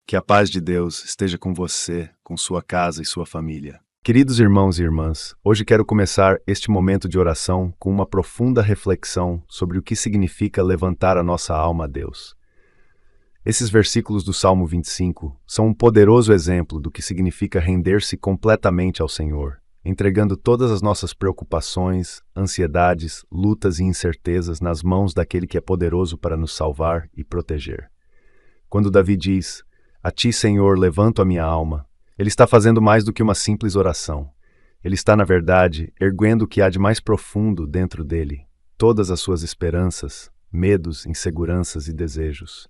Que a paz de Deus esteja com você, com sua casa e sua família. Queridos irmãos e irmãs, hoje quero começar este momento de oração com uma profunda reflexão sobre o que significa levantar a nossa alma a Deus. Esses versículos do Salmo 25 são um poderoso exemplo do que significa render-se completamente ao Senhor, entregando todas as nossas preocupações, ansiedades, lutas e incertezas nas mãos daquele que é poderoso para nos salvar e proteger. Quando Davi diz: "A ti, Senhor, levanto a minha alma", ele está fazendo mais do que uma simples oração. Ele está, na verdade, erguendo o que há de mais profundo dentro dele, todas as suas esperanças, medos, inseguranças e desejos.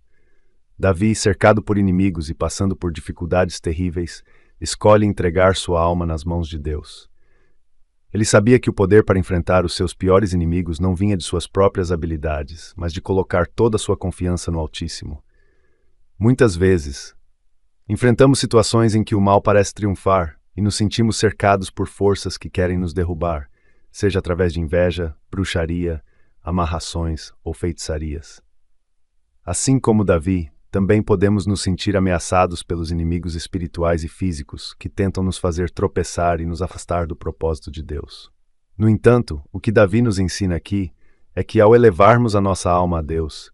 Davi, cercado por inimigos e passando por dificuldades terríveis, escolhe entregar sua alma nas mãos de Deus. Ele sabia que o poder para enfrentar os seus piores inimigos não vinha de suas próprias habilidades, mas de colocar toda a sua confiança no Altíssimo. Muitas vezes, enfrentamos situações em que o mal parece triunfar e nos sentimos cercados por forças que querem nos derrubar, seja através de inveja, bruxaria, amarrações ou feitiçarias. Assim como Davi, também podemos nos sentir ameaçados pelos inimigos espirituais e físicos que tentam nos fazer tropeçar e nos afastar do propósito de Deus. No entanto, o que Davi nos ensina aqui é que ao elevarmos a nossa alma a Deus,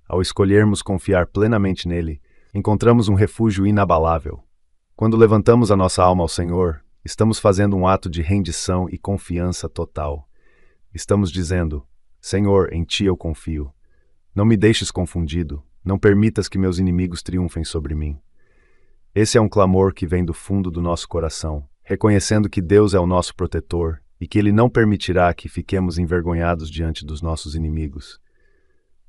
ao escolhermos confiar plenamente nele, encontramos um refúgio inabalável. Quando levantamos a nossa alma ao Senhor, estamos fazendo um ato de rendição e confiança total. Estamos dizendo: Senhor, em ti eu confio. Não me deixes confundido, não permitas que meus inimigos triunfem sobre mim. Esse é um clamor que vem do fundo do nosso coração, reconhecendo que Deus é o nosso protetor e que Ele não permitirá que fiquemos envergonhados diante dos nossos inimigos.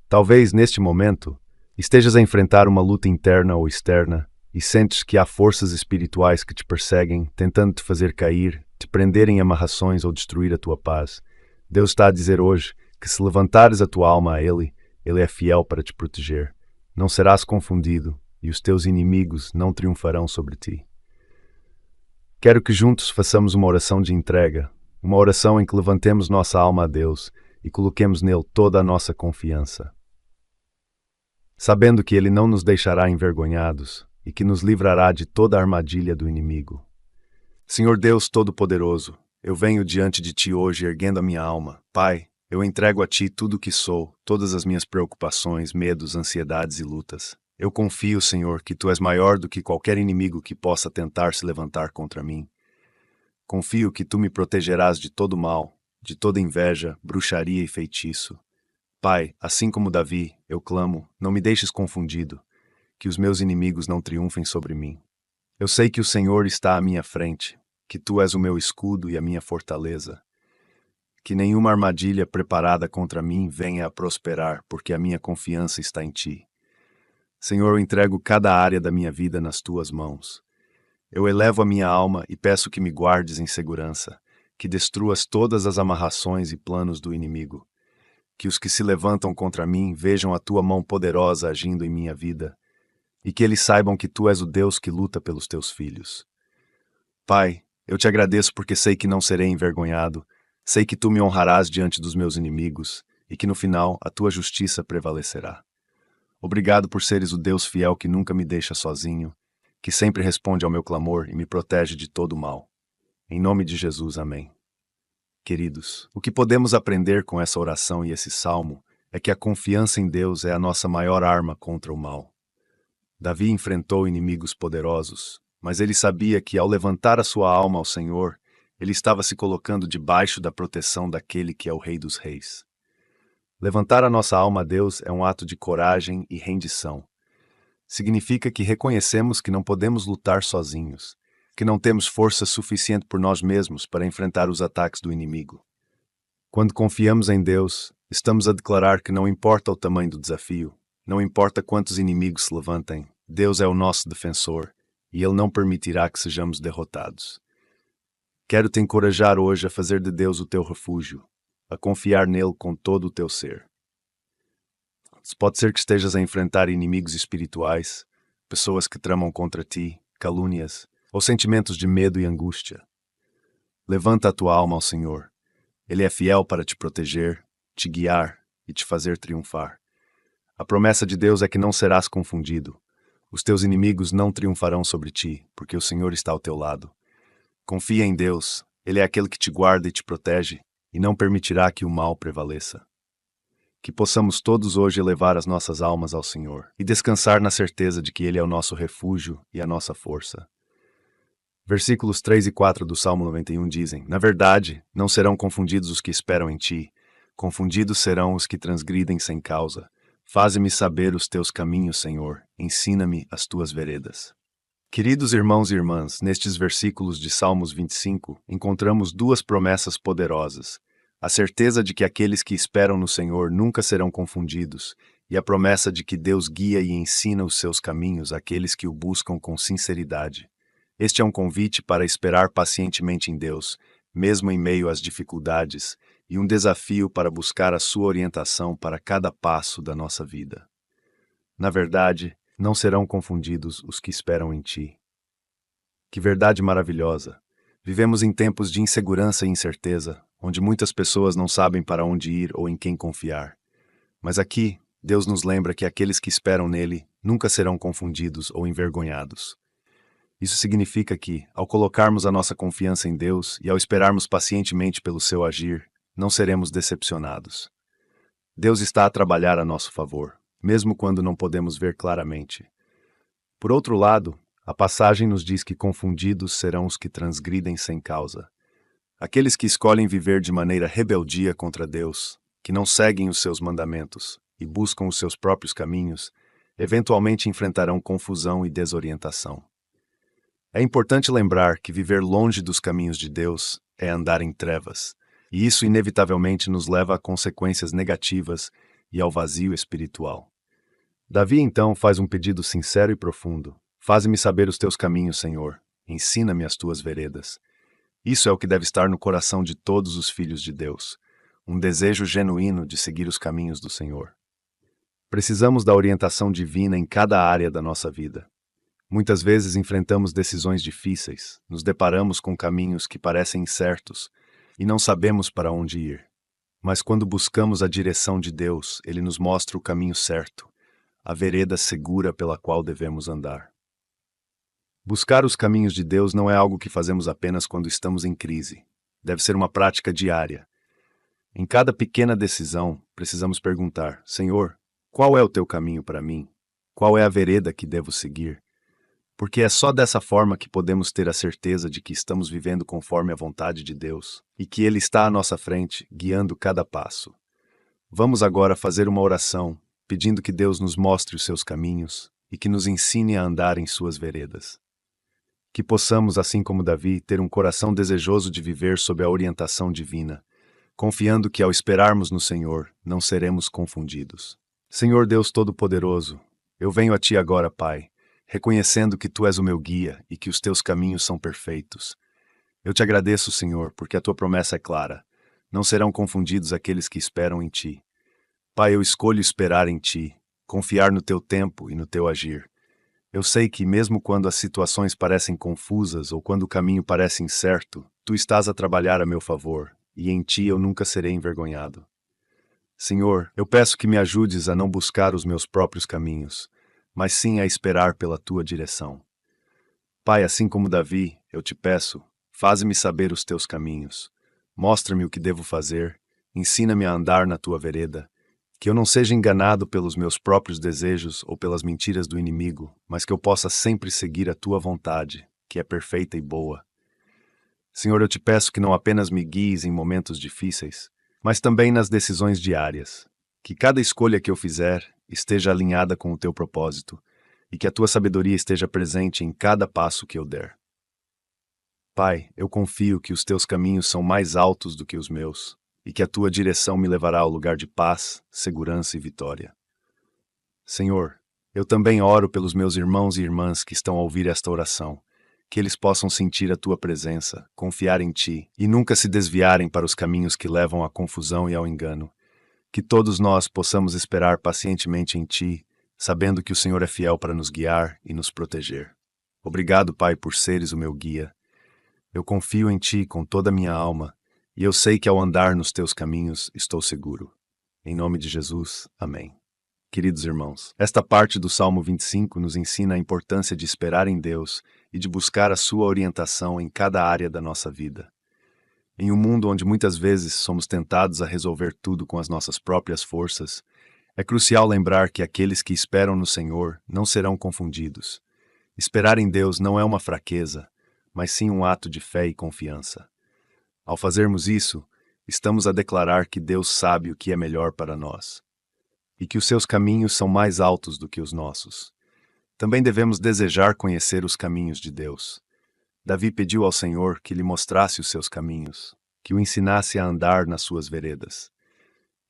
Talvez, neste momento, estejas a enfrentar uma luta interna ou externa e sentes que há forças espirituais que te perseguem, tentando te fazer cair, te prender em amarrações ou destruir a tua paz. Deus está a dizer hoje que se levantares a tua alma a Ele, Ele é fiel para te proteger. Não serás confundido e os teus inimigos não triunfarão sobre ti. Quero que juntos façamos uma oração de entrega, uma oração em que levantemos nossa alma a Deus e coloquemos nele toda a nossa confiança, sabendo que Ele não nos deixará envergonhados e que nos livrará de toda a armadilha do inimigo. Senhor Deus Todo-Poderoso, eu venho diante de Ti hoje erguendo a minha alma. Pai, eu entrego a Ti tudo o que sou, todas as minhas preocupações, medos, ansiedades e lutas. Eu confio, Senhor, que Tu és maior do que qualquer inimigo que possa tentar se levantar contra mim. Confio que Tu me protegerás de todo mal, de toda inveja, bruxaria e feitiço. Pai, assim como Davi, eu clamo, não me deixes confundido, que os meus inimigos não triunfem sobre mim. Eu sei que o Senhor está à minha frente, que Tu és o meu escudo e a minha fortaleza. Que nenhuma armadilha preparada contra mim venha a prosperar, porque a minha confiança está em Ti. Senhor, eu entrego cada área da minha vida nas Tuas mãos. Eu elevo a minha alma e peço que me guardes em segurança, que destruas todas as amarrações e planos do inimigo. Que os que se levantam contra mim vejam a Tua mão poderosa agindo em minha vida, e que eles saibam que Tu és o Deus que luta pelos Teus filhos. Pai, eu Te agradeço porque sei que não serei envergonhado, sei que Tu me honrarás diante dos meus inimigos, e que no final a Tua justiça prevalecerá. Obrigado por seres o Deus fiel que nunca me deixa sozinho, que sempre responde ao meu clamor e me protege de todo o mal. Em nome de Jesus, amém. Queridos, o que podemos aprender com essa oração e esse salmo é que a confiança em Deus é a nossa maior arma contra o mal. Davi enfrentou inimigos poderosos, mas ele sabia que ao levantar a sua alma ao Senhor, ele estava se colocando debaixo da proteção daquele que é o Rei dos Reis. Levantar a nossa alma a Deus é um ato de coragem e rendição. Significa que reconhecemos que não podemos lutar sozinhos, que não temos força suficiente por nós mesmos para enfrentar os ataques do inimigo. Quando confiamos em Deus, estamos a declarar que não importa o tamanho do desafio, não importa quantos inimigos se levantem, Deus é o nosso defensor e Ele não permitirá que sejamos derrotados. Quero te encorajar hoje a fazer de Deus o teu refúgio, a confiar nele com todo o teu ser. Pode ser que estejas a enfrentar inimigos espirituais, pessoas que tramam contra ti, calúnias, ou sentimentos de medo e angústia. Levanta a tua alma ao Senhor. Ele é fiel para te proteger, te guiar e te fazer triunfar. A promessa de Deus é que não serás confundido. Os teus inimigos não triunfarão sobre ti, porque o Senhor está ao teu lado. Confia em Deus, Ele é aquele que te guarda e te protege, e não permitirá que o mal prevaleça. Que possamos todos hoje elevar as nossas almas ao Senhor e descansar na certeza de que Ele é o nosso refúgio e a nossa força. Versículos 3 e 4 do Salmo 91 dizem: Na verdade, não serão confundidos os que esperam em ti, confundidos serão os que transgridem sem causa. Faze-me saber os teus caminhos, Senhor, ensina-me as tuas veredas. Queridos irmãos e irmãs, nestes versículos de Salmos 25, encontramos duas promessas poderosas: a certeza de que aqueles que esperam no Senhor nunca serão confundidos, e a promessa de que Deus guia e ensina os seus caminhos àqueles que o buscam com sinceridade. Este é um convite para esperar pacientemente em Deus, mesmo em meio às dificuldades, e um desafio para buscar a sua orientação para cada passo da nossa vida. Na verdade, não serão confundidos os que esperam em ti. Que verdade maravilhosa! Vivemos em tempos de insegurança e incerteza, onde muitas pessoas não sabem para onde ir ou em quem confiar. Mas aqui, Deus nos lembra que aqueles que esperam nele nunca serão confundidos ou envergonhados. Isso significa que, ao colocarmos a nossa confiança em Deus e ao esperarmos pacientemente pelo seu agir, não seremos decepcionados. Deus está a trabalhar a nosso favor, mesmo quando não podemos ver claramente. Por outro lado, a passagem nos diz que confundidos serão os que transgridem sem causa. Aqueles que escolhem viver de maneira rebeldia contra Deus, que não seguem os seus mandamentos e buscam os seus próprios caminhos, eventualmente enfrentarão confusão e desorientação. É importante lembrar que viver longe dos caminhos de Deus é andar em trevas, e isso inevitavelmente nos leva a consequências negativas e ao vazio espiritual. Davi então faz um pedido sincero e profundo: Faze-me saber os teus caminhos, Senhor, ensina-me as tuas veredas. Isso é o que deve estar no coração de todos os filhos de Deus, um desejo genuíno de seguir os caminhos do Senhor. Precisamos da orientação divina em cada área da nossa vida. Muitas vezes enfrentamos decisões difíceis, nos deparamos com caminhos que parecem incertos e não sabemos para onde ir. Mas quando buscamos a direção de Deus, Ele nos mostra o caminho certo, a vereda segura pela qual devemos andar. Buscar os caminhos de Deus não é algo que fazemos apenas quando estamos em crise. Deve ser uma prática diária. Em cada pequena decisão, precisamos perguntar: Senhor, qual é o teu caminho para mim? Qual é a vereda que devo seguir? Porque é só dessa forma que podemos ter a certeza de que estamos vivendo conforme a vontade de Deus e que Ele está à nossa frente, guiando cada passo. Vamos agora fazer uma oração, pedindo que Deus nos mostre os seus caminhos e que nos ensine a andar em suas veredas. Que possamos, assim como Davi, ter um coração desejoso de viver sob a orientação divina, confiando que ao esperarmos no Senhor, não seremos confundidos. Senhor Deus Todo-Poderoso, eu venho a Ti agora, Pai, reconhecendo que Tu és o meu guia e que os Teus caminhos são perfeitos. Eu te agradeço, Senhor, porque a Tua promessa é clara: não serão confundidos aqueles que esperam em Ti. Pai, eu escolho esperar em Ti, confiar no Teu tempo e no Teu agir. Eu sei que, mesmo quando as situações parecem confusas ou quando o caminho parece incerto, Tu estás a trabalhar a meu favor, e em Ti eu nunca serei envergonhado. Senhor, eu peço que me ajudes a não buscar os meus próprios caminhos, mas sim a esperar pela Tua direção. Pai, assim como Davi, eu te peço, faze-me saber os Teus caminhos. Mostra-me o que devo fazer, ensina-me a andar na Tua vereda, que eu não seja enganado pelos meus próprios desejos ou pelas mentiras do inimigo, mas que eu possa sempre seguir a Tua vontade, que é perfeita e boa. Senhor, eu te peço que não apenas me guies em momentos difíceis, mas também nas decisões diárias. Que cada escolha que eu fizer esteja alinhada com o Teu propósito, e que a Tua sabedoria esteja presente em cada passo que eu der. Pai, eu confio que os Teus caminhos são mais altos do que os meus, e que a Tua direção me levará ao lugar de paz, segurança e vitória. Senhor, eu também oro pelos meus irmãos e irmãs que estão a ouvir esta oração, que eles possam sentir a Tua presença, confiar em Ti e nunca se desviarem para os caminhos que levam à confusão e ao engano. Que todos nós possamos esperar pacientemente em Ti, sabendo que o Senhor é fiel para nos guiar e nos proteger. Obrigado, Pai, por seres o meu guia. Eu confio em Ti com toda a minha alma, e eu sei que ao andar nos Teus caminhos estou seguro. Em nome de Jesus, amém. queridos irmãos. Esta parte do Salmo 25 nos ensina a importância de esperar em Deus e de buscar a sua orientação em cada área da nossa vida. Em um mundo onde muitas vezes somos tentados a resolver tudo com as nossas próprias forças, é crucial lembrar que aqueles que esperam no Senhor não serão confundidos. Esperar em Deus não é uma fraqueza, mas sim um ato de fé e confiança. Ao fazermos isso, estamos a declarar que Deus sabe o que é melhor para nós e que os seus caminhos são mais altos do que os nossos. Também devemos desejar conhecer os caminhos de Deus. Davi pediu ao Senhor que lhe mostrasse os seus caminhos, que o ensinasse a andar nas suas veredas.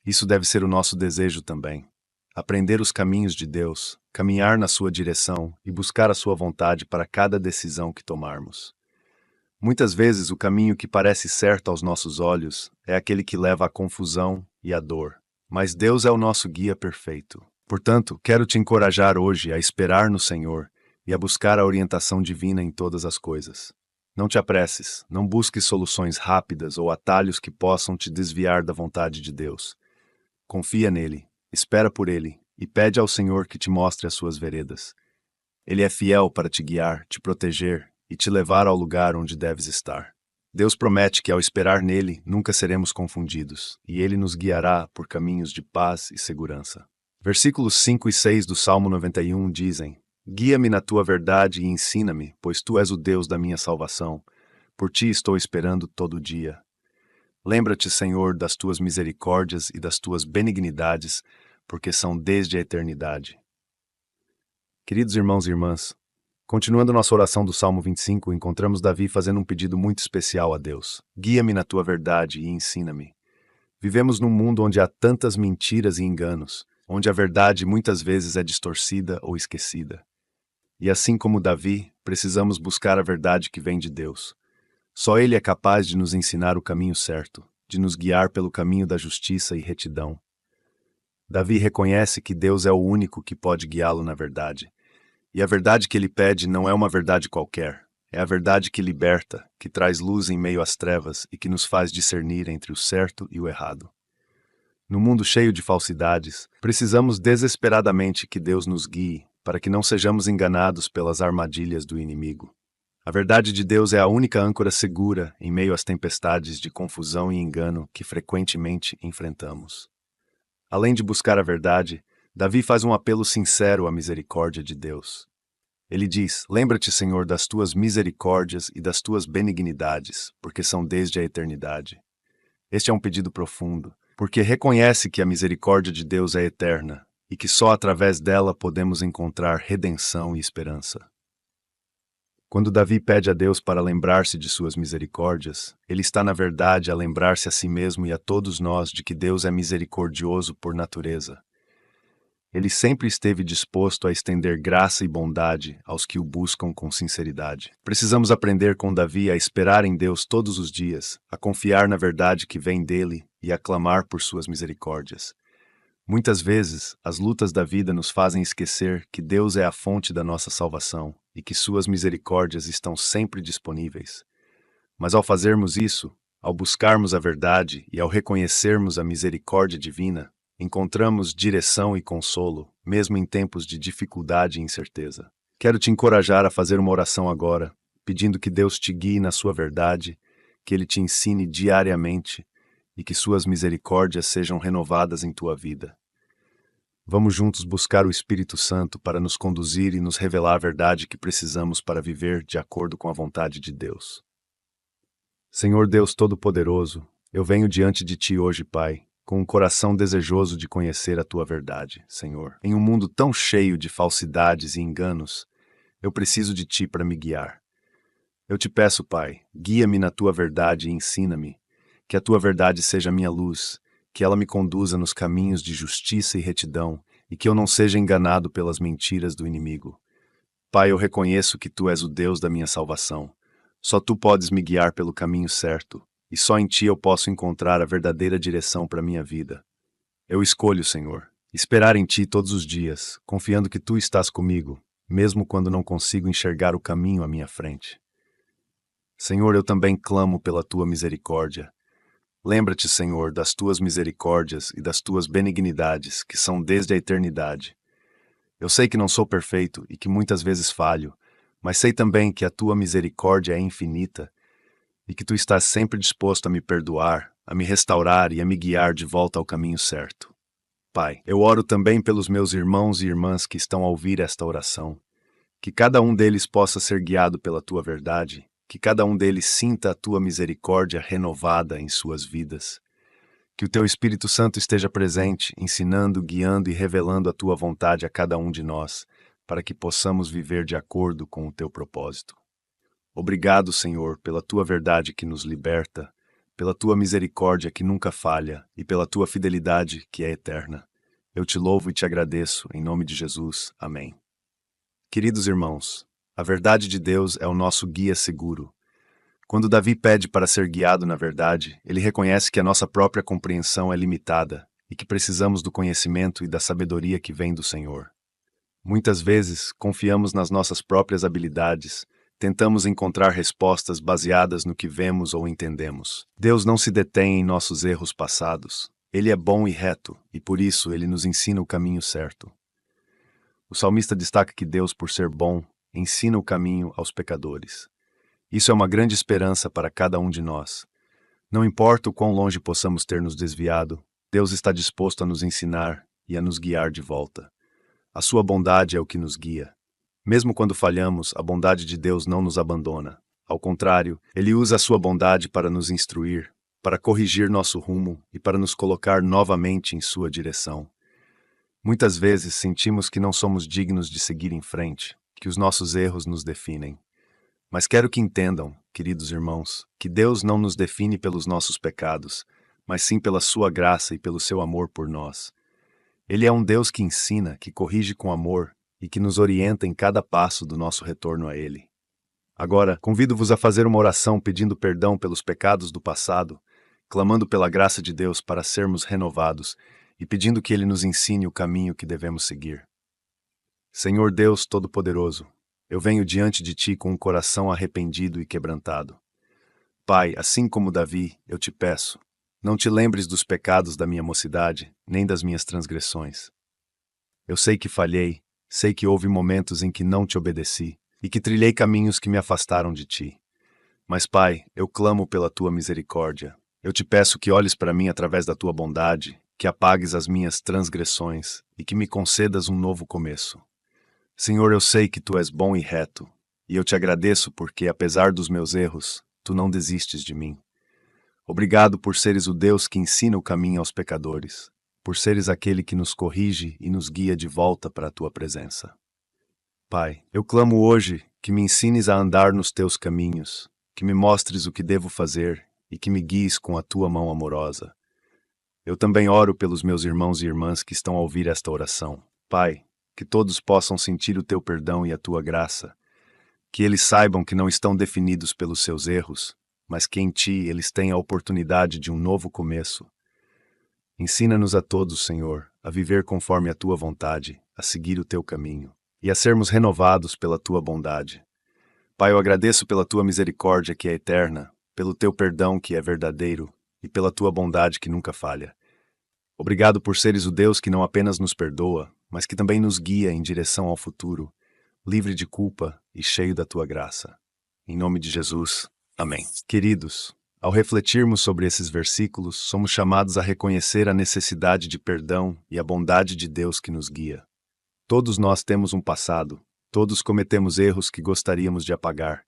Isso deve ser o nosso desejo também. Aprender os caminhos de Deus, caminhar na sua direção e buscar a sua vontade para cada decisão que tomarmos. Muitas vezes o caminho que parece certo aos nossos olhos é aquele que leva à confusão e à dor. Mas Deus é o nosso guia perfeito. Portanto, quero te encorajar hoje a esperar no Senhor e a buscar a orientação divina em todas as coisas. Não te apresses, não busques soluções rápidas ou atalhos que possam te desviar da vontade de Deus. Confia nele, espera por ele e pede ao Senhor que te mostre as suas veredas. Ele é fiel para te guiar, te proteger e te levar ao lugar onde deves estar. Deus promete que ao esperar nele nunca seremos confundidos, e ele nos guiará por caminhos de paz e segurança. Versículos 5 e 6 do Salmo 91 dizem: Guia-me na tua verdade e ensina-me, pois tu és o Deus da minha salvação. Por ti estou esperando todo dia. Lembra-te, Senhor, das tuas misericórdias e das tuas benignidades, porque são desde a eternidade. Queridos irmãos e irmãs, continuando nossa oração do Salmo 25, encontramos Davi fazendo um pedido muito especial a Deus. Guia-me na tua verdade e ensina-me. Vivemos num mundo onde há tantas mentiras e enganos, onde a verdade muitas vezes é distorcida ou esquecida. E assim como Davi, precisamos buscar a verdade que vem de Deus. Só Ele é capaz de nos ensinar o caminho certo, de nos guiar pelo caminho da justiça e retidão. Davi reconhece que Deus é o único que pode guiá-lo na verdade. E a verdade que ele pede não é uma verdade qualquer. É a verdade que liberta, que traz luz em meio às trevas e que nos faz discernir entre o certo e o errado. No mundo cheio de falsidades, precisamos desesperadamente que Deus nos guie para que não sejamos enganados pelas armadilhas do inimigo. A verdade de Deus é a única âncora segura em meio às tempestades de confusão e engano que frequentemente enfrentamos. Além de buscar a verdade, Davi faz um apelo sincero à misericórdia de Deus. Ele diz: Lembra-te, Senhor, das tuas misericórdias e das tuas benignidades, porque são desde a eternidade. Este é um pedido profundo, porque reconhece que a misericórdia de Deus é eterna e que só através dela podemos encontrar redenção e esperança. Quando Davi pede a Deus para lembrar-se de suas misericórdias, ele está, na verdade, a lembrar-se a si mesmo e a todos nós de que Deus é misericordioso por natureza. Ele sempre esteve disposto a estender graça e bondade aos que o buscam com sinceridade. Precisamos aprender com Davi a esperar em Deus todos os dias, a confiar na verdade que vem dele e a clamar por suas misericórdias. Muitas vezes, as lutas da vida nos fazem esquecer que Deus é a fonte da nossa salvação e que suas misericórdias estão sempre disponíveis. Mas ao fazermos isso, ao buscarmos a verdade e ao reconhecermos a misericórdia divina, encontramos direção e consolo, mesmo em tempos de dificuldade e incerteza. Quero te encorajar a fazer uma oração agora, pedindo que Deus te guie na sua verdade, que Ele te ensine diariamente e que suas misericórdias sejam renovadas em tua vida. Vamos juntos buscar o Espírito Santo para nos conduzir e nos revelar a verdade que precisamos para viver de acordo com a vontade de Deus. Senhor Deus Todo-Poderoso, eu venho diante de Ti hoje, Pai, com um coração desejoso de conhecer a Tua verdade, Senhor. Em um mundo tão cheio de falsidades e enganos, eu preciso de Ti para me guiar. Eu te peço, Pai, guia-me na Tua verdade e ensina-me, que a Tua verdade seja minha luz, que ela me conduza nos caminhos de justiça e retidão, e que eu não seja enganado pelas mentiras do inimigo. Pai, eu reconheço que Tu és o Deus da minha salvação. Só Tu podes me guiar pelo caminho certo, e só em Ti eu posso encontrar a verdadeira direção para minha vida. Eu escolho, Senhor, esperar em Ti todos os dias, confiando que Tu estás comigo, mesmo quando não consigo enxergar o caminho à minha frente. Senhor, eu também clamo pela Tua misericórdia. Lembra-te, Senhor, das tuas misericórdias e das tuas benignidades, que são desde a eternidade. Eu sei que não sou perfeito e que muitas vezes falho, mas sei também que a tua misericórdia é infinita e que tu estás sempre disposto a me perdoar, a me restaurar e a me guiar de volta ao caminho certo. Pai, eu oro também pelos meus irmãos e irmãs que estão a ouvir esta oração, que cada um deles possa ser guiado pela tua verdade, que cada um deles sinta a tua misericórdia renovada em suas vidas. Que o teu Espírito Santo esteja presente, ensinando, guiando e revelando a tua vontade a cada um de nós, para que possamos viver de acordo com o teu propósito. Obrigado, Senhor, pela tua verdade que nos liberta, pela tua misericórdia que nunca falha e pela tua fidelidade que é eterna. Eu te louvo e te agradeço, em nome de Jesus. Amém. Queridos irmãos, a verdade de Deus é o nosso guia seguro. Quando Davi pede para ser guiado na verdade, ele reconhece que a nossa própria compreensão é limitada e que precisamos do conhecimento e da sabedoria que vem do Senhor. Muitas vezes, confiamos nas nossas próprias habilidades, tentamos encontrar respostas baseadas no que vemos ou entendemos. Deus não se detém em nossos erros passados. Ele é bom e reto, e por isso ele nos ensina o caminho certo. O salmista destaca que Deus, por ser bom, ensina o caminho aos pecadores. Isso é uma grande esperança para cada um de nós. Não importa o quão longe possamos ter nos desviado, Deus está disposto a nos ensinar e a nos guiar de volta. A sua bondade é o que nos guia. Mesmo quando falhamos, a bondade de Deus não nos abandona. Ao contrário, Ele usa a sua bondade para nos instruir, para corrigir nosso rumo e para nos colocar novamente em sua direção. Muitas vezes sentimos que não somos dignos de seguir em frente, que os nossos erros nos definem. Mas quero que entendam, queridos irmãos, que Deus não nos define pelos nossos pecados, mas sim pela sua graça e pelo seu amor por nós. Ele é um Deus que ensina, que corrige com amor e que nos orienta em cada passo do nosso retorno a Ele. Agora, convido-vos a fazer uma oração pedindo perdão pelos pecados do passado, clamando pela graça de Deus para sermos renovados e pedindo que Ele nos ensine o caminho que devemos seguir. Senhor Deus Todo-Poderoso, eu venho diante de Ti com um coração arrependido e quebrantado. Pai, assim como Davi, eu te peço, não te lembres dos pecados da minha mocidade, nem das minhas transgressões. Eu sei que falhei, sei que houve momentos em que não te obedeci, e que trilhei caminhos que me afastaram de Ti. Mas, Pai, eu clamo pela Tua misericórdia. Eu te peço que olhes para mim através da Tua bondade, que apagues as minhas transgressões e que me concedas um novo começo. Senhor, eu sei que Tu és bom e reto, e eu te agradeço porque, apesar dos meus erros, Tu não desistes de mim. Obrigado por seres o Deus que ensina o caminho aos pecadores, por seres aquele que nos corrige e nos guia de volta para a Tua presença. Pai, eu clamo hoje que me ensines a andar nos Teus caminhos, que me mostres o que devo fazer e que me guies com a Tua mão amorosa. Eu também oro pelos meus irmãos e irmãs que estão a ouvir esta oração. Pai, que todos possam sentir o Teu perdão e a Tua graça, que eles saibam que não estão definidos pelos seus erros, mas que em Ti eles têm a oportunidade de um novo começo. Ensina-nos a todos, Senhor, a viver conforme a Tua vontade, a seguir o Teu caminho, e a sermos renovados pela Tua bondade. Pai, eu agradeço pela Tua misericórdia que é eterna, pelo Teu perdão que é verdadeiro e pela Tua bondade que nunca falha. Obrigado por seres o Deus que não apenas nos perdoa, mas que também nos guia em direção ao futuro, livre de culpa e cheio da Tua graça. Em nome de Jesus, amém. Queridos, ao refletirmos sobre esses versículos, somos chamados a reconhecer a necessidade de perdão e a bondade de Deus que nos guia. Todos nós temos um passado, todos cometemos erros que gostaríamos de apagar.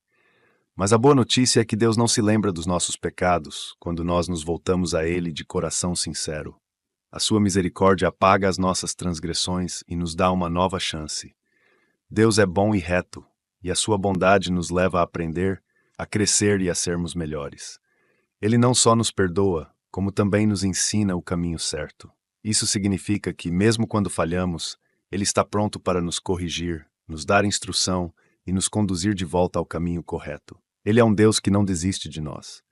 Mas a boa notícia é que Deus não se lembra dos nossos pecados quando nós nos voltamos a Ele de coração sincero. A sua misericórdia apaga as nossas transgressões e nos dá uma nova chance. Deus é bom e reto, e a sua bondade nos leva a aprender, a crescer e a sermos melhores. Ele não só nos perdoa, como também nos ensina o caminho certo. Isso significa que, mesmo quando falhamos, Ele está pronto para nos corrigir, nos dar instrução e nos conduzir de volta ao caminho correto. Ele é um Deus que não desiste de nós.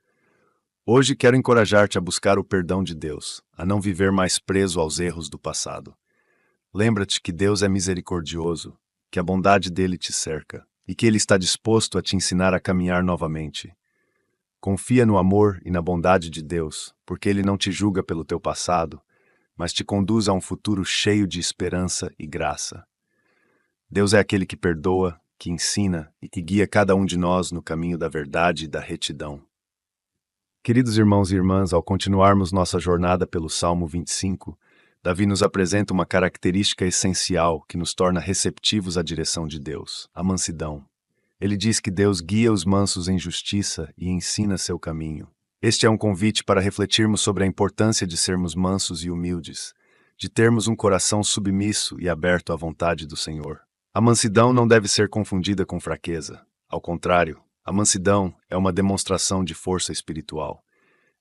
Hoje quero encorajar-te a buscar o perdão de Deus, a não viver mais preso aos erros do passado. Lembra-te que Deus é misericordioso, que a bondade dele te cerca e que Ele está disposto a te ensinar a caminhar novamente. Confia no amor e na bondade de Deus, porque Ele não te julga pelo teu passado, mas te conduz a um futuro cheio de esperança e graça. Deus é aquele que perdoa, que ensina e que guia cada um de nós no caminho da verdade e da retidão. Queridos irmãos e irmãs, ao continuarmos nossa jornada pelo Salmo 25, Davi nos apresenta uma característica essencial que nos torna receptivos à direção de Deus, a mansidão. Ele diz que Deus guia os mansos em justiça e ensina seu caminho. Este é um convite para refletirmos sobre a importância de sermos mansos e humildes, de termos um coração submisso e aberto à vontade do Senhor. A mansidão não deve ser confundida com fraqueza. Ao contrário, a mansidão é uma demonstração de força espiritual.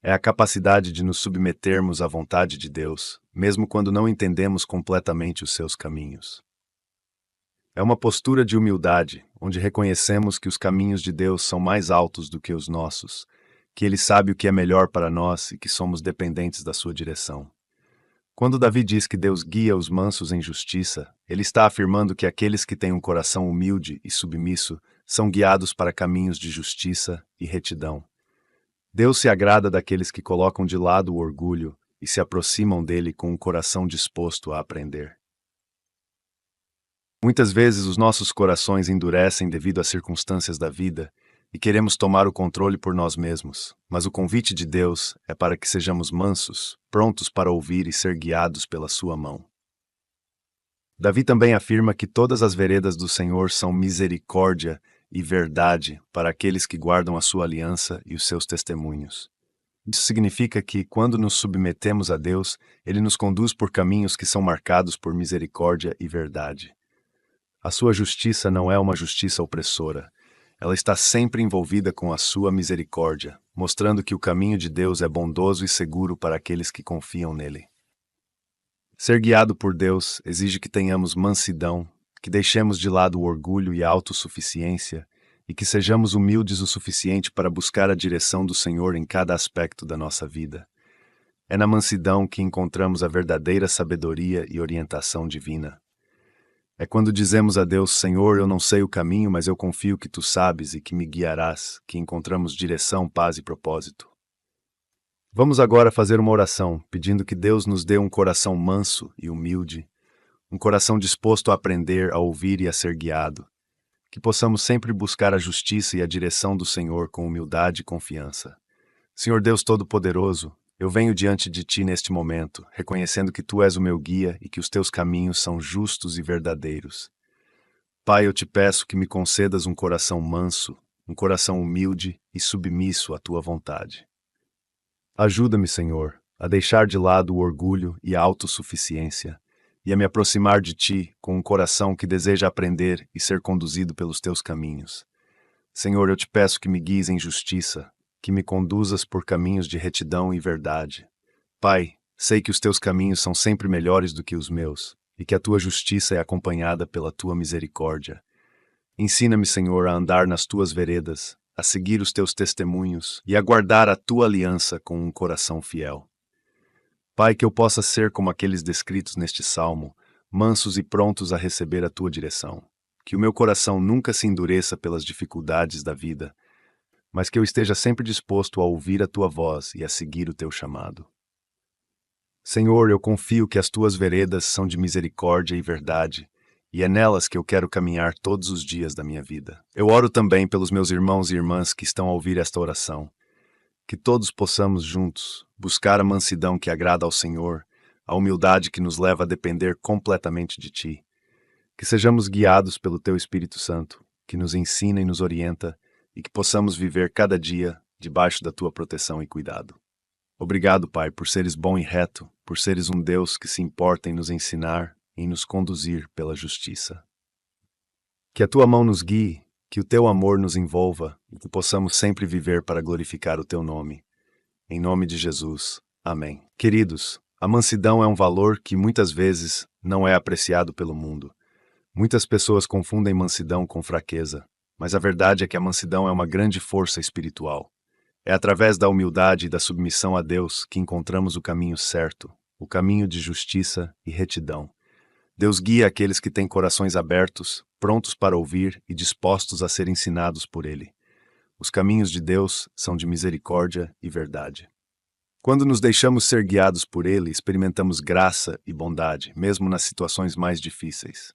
É a capacidade de nos submetermos à vontade de Deus, mesmo quando não entendemos completamente os seus caminhos. É uma postura de humildade, onde reconhecemos que os caminhos de Deus são mais altos do que os nossos, que Ele sabe o que é melhor para nós e que somos dependentes da sua direção. Quando Davi diz que Deus guia os mansos em justiça, ele está afirmando que aqueles que têm um coração humilde e submisso são guiados para caminhos de justiça e retidão. Deus se agrada daqueles que colocam de lado o orgulho e se aproximam dele com um coração disposto a aprender. Muitas vezes os nossos corações endurecem devido às circunstâncias da vida e queremos tomar o controle por nós mesmos, mas o convite de Deus é para que sejamos mansos, prontos para ouvir e ser guiados pela sua mão. Davi também afirma que todas as veredas do Senhor são misericórdia e verdade para aqueles que guardam a sua aliança e os seus testemunhos. Isso significa que, quando nos submetemos a Deus, Ele nos conduz por caminhos que são marcados por misericórdia e verdade. A sua justiça não é uma justiça opressora. Ela está sempre envolvida com a sua misericórdia, mostrando que o caminho de Deus é bondoso e seguro para aqueles que confiam nele. Ser guiado por Deus exige que tenhamos mansidão, que deixemos de lado o orgulho e a autossuficiência e que sejamos humildes o suficiente para buscar a direção do Senhor em cada aspecto da nossa vida. É na mansidão que encontramos a verdadeira sabedoria e orientação divina. É quando dizemos a Deus, Senhor, eu não sei o caminho, mas eu confio que Tu sabes e que me guiarás, que encontramos direção, paz e propósito. Vamos agora fazer uma oração, pedindo que Deus nos dê um coração manso e humilde, um coração disposto a aprender, a ouvir e a ser guiado, que possamos sempre buscar a justiça e a direção do Senhor com humildade e confiança. Senhor Deus Todo-Poderoso, eu venho diante de Ti neste momento, reconhecendo que Tu és o meu guia e que os Teus caminhos são justos e verdadeiros. Pai, eu te peço que me concedas um coração manso, um coração humilde e submisso à Tua vontade. Ajuda-me, Senhor, a deixar de lado o orgulho e a autossuficiência e a me aproximar de Ti com um coração que deseja aprender e ser conduzido pelos Teus caminhos. Senhor, eu te peço que me guies em justiça, que me conduzas por caminhos de retidão e verdade. Pai, sei que os Teus caminhos são sempre melhores do que os meus, e que a Tua justiça é acompanhada pela Tua misericórdia. Ensina-me, Senhor, a andar nas Tuas veredas, a seguir os Teus testemunhos e a guardar a Tua aliança com um coração fiel. Pai, que eu possa ser como aqueles descritos neste salmo, mansos e prontos a receber a Tua direção. Que o meu coração nunca se endureça pelas dificuldades da vida, mas que eu esteja sempre disposto a ouvir a Tua voz e a seguir o Teu chamado. Senhor, eu confio que as Tuas veredas são de misericórdia e verdade, e é nelas que eu quero caminhar todos os dias da minha vida. Eu oro também pelos meus irmãos e irmãs que estão a ouvir esta oração, que todos possamos juntos buscar a mansidão que agrada ao Senhor, a humildade que nos leva a depender completamente de Ti, que sejamos guiados pelo Teu Espírito Santo, que nos ensina e nos orienta, e que possamos viver cada dia debaixo da Tua proteção e cuidado. Obrigado, Pai, por seres bom e reto, por seres um Deus que se importa em nos ensinar e em nos conduzir pela justiça. Que a Tua mão nos guie, que o Teu amor nos envolva e que possamos sempre viver para glorificar o Teu nome. Em nome de Jesus. Amém. Queridos, a mansidão é um valor que muitas vezes não é apreciado pelo mundo. Muitas pessoas confundem mansidão com fraqueza, mas a verdade é que a mansidão é uma grande força espiritual. É através da humildade e da submissão a Deus que encontramos o caminho certo, o caminho de justiça e retidão. Deus guia aqueles que têm corações abertos, prontos para ouvir e dispostos a ser ensinados por Ele. Os caminhos de Deus são de misericórdia e verdade. Quando nos deixamos ser guiados por Ele, experimentamos graça e bondade, mesmo nas situações mais difíceis.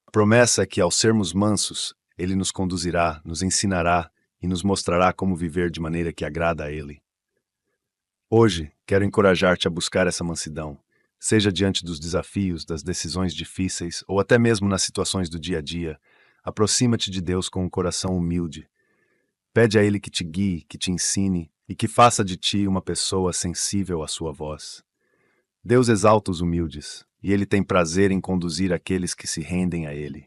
A promessa é que, ao sermos mansos, Ele nos conduzirá, nos ensinará e nos mostrará como viver de maneira que agrada a Ele. Hoje, quero encorajar-te a buscar essa mansidão, seja diante dos desafios, das decisões difíceis ou até mesmo nas situações do dia a dia. Aproxima-te de Deus com um coração humilde. Pede a Ele que te guie, que te ensine e que faça de ti uma pessoa sensível à sua voz. Deus exalta os humildes, e Ele tem prazer em conduzir aqueles que se rendem a Ele.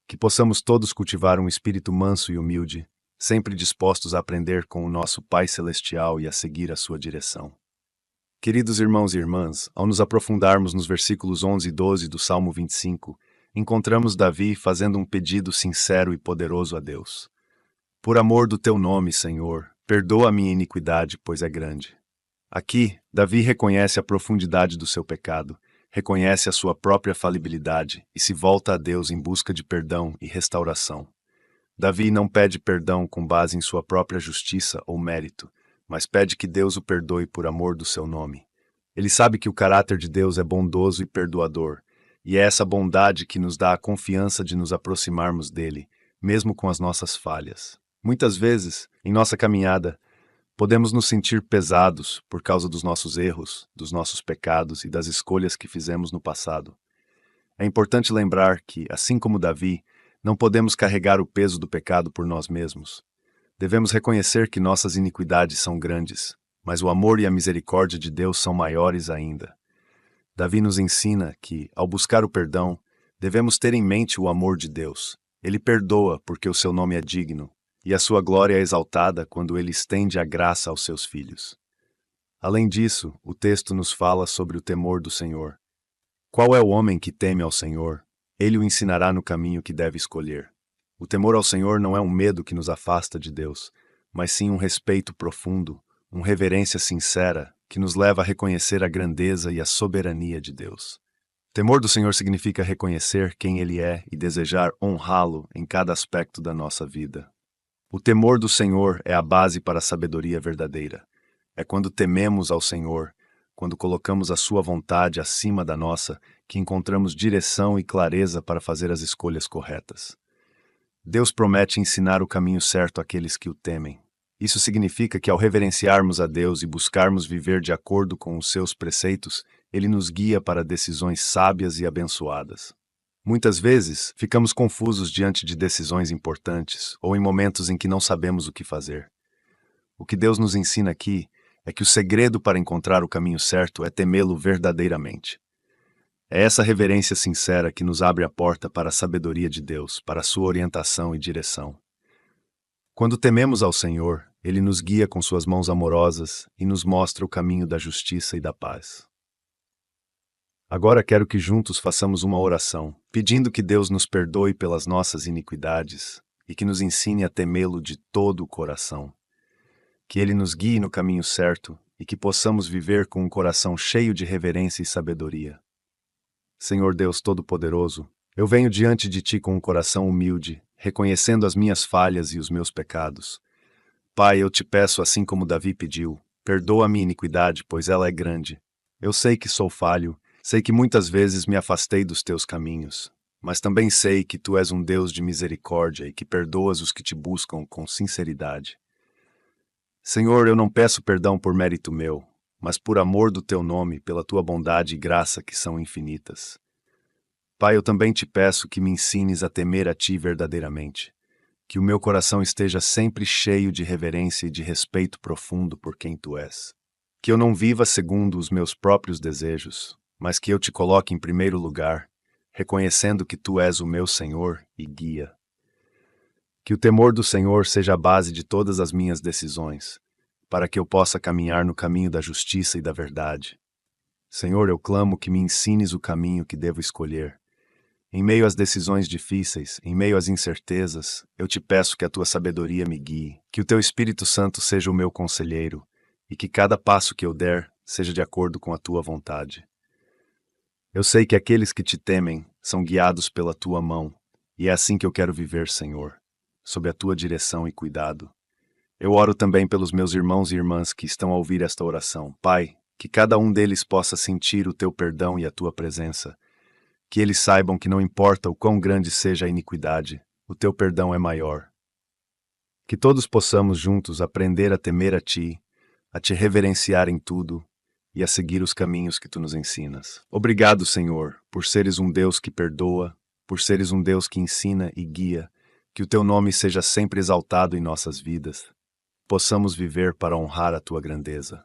Que possamos todos cultivar um espírito manso e humilde, sempre dispostos a aprender com o nosso Pai Celestial e a seguir a sua direção. Queridos irmãos e irmãs, ao nos aprofundarmos nos versículos 11 e 12 do Salmo 25, encontramos Davi fazendo um pedido sincero e poderoso a Deus. Por amor do teu nome, Senhor, perdoa a minha iniquidade, pois é grande. Aqui, Davi reconhece a profundidade do seu pecado, reconhece a sua própria falibilidade e se volta a Deus em busca de perdão e restauração. Davi não pede perdão com base em sua própria justiça ou mérito, mas pede que Deus o perdoe por amor do seu nome. Ele sabe que o caráter de Deus é bondoso e perdoador, e é essa bondade que nos dá a confiança de nos aproximarmos dele, mesmo com as nossas falhas. Muitas vezes, em nossa caminhada, podemos nos sentir pesados por causa dos nossos erros, dos nossos pecados e das escolhas que fizemos no passado. É importante lembrar que, assim como Davi, não podemos carregar o peso do pecado por nós mesmos. Devemos reconhecer que nossas iniquidades são grandes, mas o amor e a misericórdia de Deus são maiores ainda. Davi nos ensina que, ao buscar o perdão, devemos ter em mente o amor de Deus. Ele perdoa porque o seu nome é digno, e a sua glória é exaltada quando ele estende a graça aos seus filhos. Além disso, o texto nos fala sobre o temor do Senhor. Qual é o homem que teme ao Senhor? Ele o ensinará no caminho que deve escolher. O temor ao Senhor não é um medo que nos afasta de Deus, mas sim um respeito profundo, uma reverência sincera que nos leva a reconhecer a grandeza e a soberania de Deus. Temor do Senhor significa reconhecer quem Ele é e desejar honrá-lo em cada aspecto da nossa vida. O temor do Senhor é a base para a sabedoria verdadeira. É quando tememos ao Senhor, quando colocamos a sua vontade acima da nossa, que encontramos direção e clareza para fazer as escolhas corretas. Deus promete ensinar o caminho certo àqueles que o temem. Isso significa que ao reverenciarmos a Deus e buscarmos viver de acordo com os seus preceitos, Ele nos guia para decisões sábias e abençoadas. Muitas vezes, ficamos confusos diante de decisões importantes ou em momentos em que não sabemos o que fazer. O que Deus nos ensina aqui é que o segredo para encontrar o caminho certo é temê-lo verdadeiramente. É essa reverência sincera que nos abre a porta para a sabedoria de Deus, para a sua orientação e direção. Quando tememos ao Senhor, Ele nos guia com suas mãos amorosas e nos mostra o caminho da justiça e da paz. Agora quero que juntos façamos uma oração, pedindo que Deus nos perdoe pelas nossas iniquidades e que nos ensine a temê-lo de todo o coração. Que Ele nos guie no caminho certo e que possamos viver com um coração cheio de reverência e sabedoria. Senhor Deus Todo-Poderoso, eu venho diante de Ti com um coração humilde, reconhecendo as minhas falhas e os meus pecados. Pai, eu te peço assim como Davi pediu, perdoa a minha iniquidade, pois ela é grande. Eu sei que sou falho, sei que muitas vezes me afastei dos Teus caminhos, mas também sei que Tu és um Deus de misericórdia e que perdoas os que Te buscam com sinceridade. Senhor, eu não peço perdão por mérito meu, mas por amor do Teu nome, pela Tua bondade e graça que são infinitas. Pai, eu também te peço que me ensines a temer a Ti verdadeiramente, que o meu coração esteja sempre cheio de reverência e de respeito profundo por quem Tu és. Que eu não viva segundo os meus próprios desejos, mas que eu Te coloque em primeiro lugar, reconhecendo que Tu és o meu Senhor e guia. Que o temor do Senhor seja a base de todas as minhas decisões, para que eu possa caminhar no caminho da justiça e da verdade. Senhor, eu clamo que me ensines o caminho que devo escolher. Em meio às decisões difíceis, em meio às incertezas, eu te peço que a Tua sabedoria me guie, que o Teu Espírito Santo seja o meu conselheiro, e que cada passo que eu der seja de acordo com a Tua vontade. Eu sei que aqueles que Te temem são guiados pela Tua mão, e é assim que eu quero viver, Senhor. sob a tua direção e cuidado. Eu oro também pelos meus irmãos e irmãs que estão a ouvir esta oração. Pai, que cada um deles possa sentir o teu perdão e a tua presença. Que eles saibam que não importa o quão grande seja a iniquidade, o teu perdão é maior. Que todos possamos juntos aprender a temer a ti, a te reverenciar em tudo e a seguir os caminhos que tu nos ensinas. Obrigado, Senhor, por seres um Deus que perdoa, por seres um Deus que ensina e guia, que o teu nome seja sempre exaltado em nossas vidas. Possamos viver para honrar a tua grandeza.